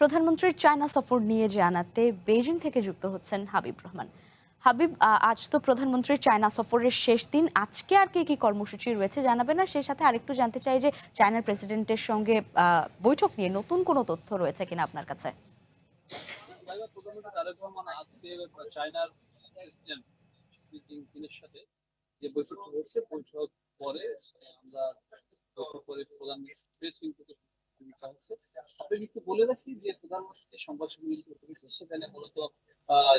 প্রধানমন্ত্রীর চায়না সফর নিয়ে জানাতে বেইজিং থেকে যুক্ত হচ্ছেন হাবিব রহমান। হাবিব, আজ তো প্রধানমন্ত্রীর চায়না সফরের শেষ দিন, আজকে আর কি কি কর্মসূচি রয়েছে জানাবেন? আর সেই সাথে আরেকটু জানতে চাই যে চায়নার প্রেসিডেন্টের সঙ্গে বৈঠক নিয়ে নতুন কোনো তথ্য রয়েছে কিনা আপনার কাছে। প্রধানমন্ত্রী তারেক রহমান আজকে চায়নার প্রেসিডেন্ট শি জিনপিংয়ের সাথে যে বৈঠকটা হয়েছে, বৈঠক পরে আমরা বৈঠক করে প্রধান প্রেস উইংকে হচ্ছে। আপনাকে একটু বলে রাখি যে প্রধানমন্ত্রী সংবাদ সম্মেলন করেছে, সেখানে মূলত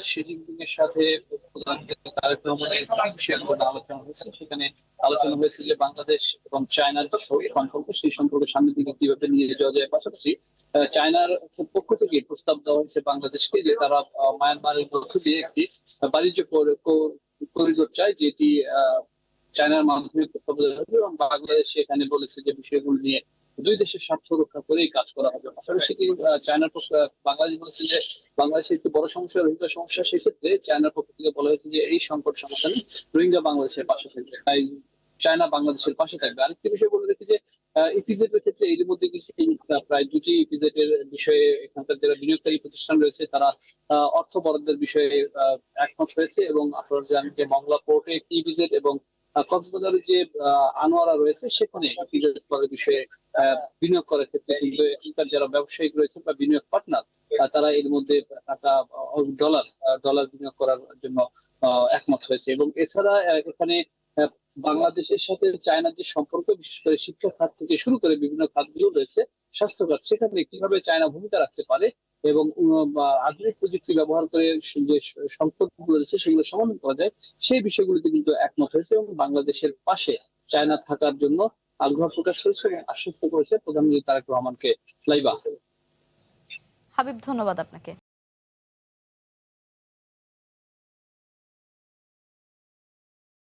শি জিনপিংয়ের সাথে প্রধানমন্ত্রী তারেক রহমানের বিষয়ে আলোচনা হয়েছে। সেখানে আলোচনা হয়েছে যে বাংলাদেশ এবং চায়নার যে সম্পর্ক, সেই সম্পর্ক সামনের দিকে কিভাবে নিয়ে যাওয়া যায়। পাশাপাশি চায়নার পক্ষ থেকে প্রস্তাব দেওয়া হয়েছে বাংলাদেশকে যে তারা মায়ানমারের মধ্য দিয়ে একটি বাণিজ্য করিডোর চায়, যেটি চায়নার মাধ্যমে প্রস্তাব দেওয়া হবে, এবং বাংলাদেশ এখানে বলেছে যে বিষয়গুলো নিয়ে দুই দেশের স্বার্থ রক্ষা করেই কাজ করা হবে। পাশাপাশি চায়নার পক্ষ বাংলাদেশ বলেছে যে বাংলাদেশের একটি বড় সমস্যা রোহিঙ্গা সমস্যা, সেক্ষেত্রে চায়নার পক্ষ থেকে বলা হয়েছে যে এই সংকট সমাধানে রোহিঙ্গা বাংলাদেশের পাশে থাকবে, তাই চায়না বাংলাদেশের পাশে থাকবে। আরেকটি বিষয় বলে রেখে যে ইপিজেড এর ক্ষেত্রে এর মধ্যে কিছু প্রায় দুটি ইপিজেড এর বিষয়ে এখানকার যারা বিনিয়োগকারী প্রতিষ্ঠান রয়েছে তারা অর্থ বরাদ্দের বিষয়ে একমত হয়েছে, এবং আপনারা জানেন যে মংলা পোর্টে একটি ইপিজেড এবং কক্সবাজারে যে আনোয়ারা রয়েছে সেখানে ইপিজেড করার বিষয়ে বিনিয়োগ করার ক্ষেত্রে কিন্তু এখানকার যারা ব্যবসায়িক রয়েছে বা বিনিয়োগ পার্টনার তারা এর মধ্যে টাকা ডলার ডলার বিনিয়োগ করার জন্য একমত হয়েছে। এবং এছাড়া এখানে আহ, বাংলাদেশের সাথে চায়নার যে সম্পর্ক, বিশেষ করে শিক্ষা খাত থেকে শুরু করে বিভিন্ন খাতগুলো রয়েছে, স্বাস্থ্য খাত, সেখানে কিভাবে চায়না ভূমিকা রাখতে পারে এবং আধুনিক প্রযুক্তি ব্যবহার করে যে সম্পর্কগুলো রয়েছে সেগুলো সমাধান করা যায়, সেই বিষয়গুলিতে কিন্তু একমত হয়েছে। এবং বাংলাদেশের পাশে চায়না থাকার জন্য আগ্রহ প্রকাশ করেছে এবং আশ্বস্ত করেছে প্রধানমন্ত্রী তারেক রহমানকে। লাইবা। হাবিব, ধন্যবাদ আপনাকে।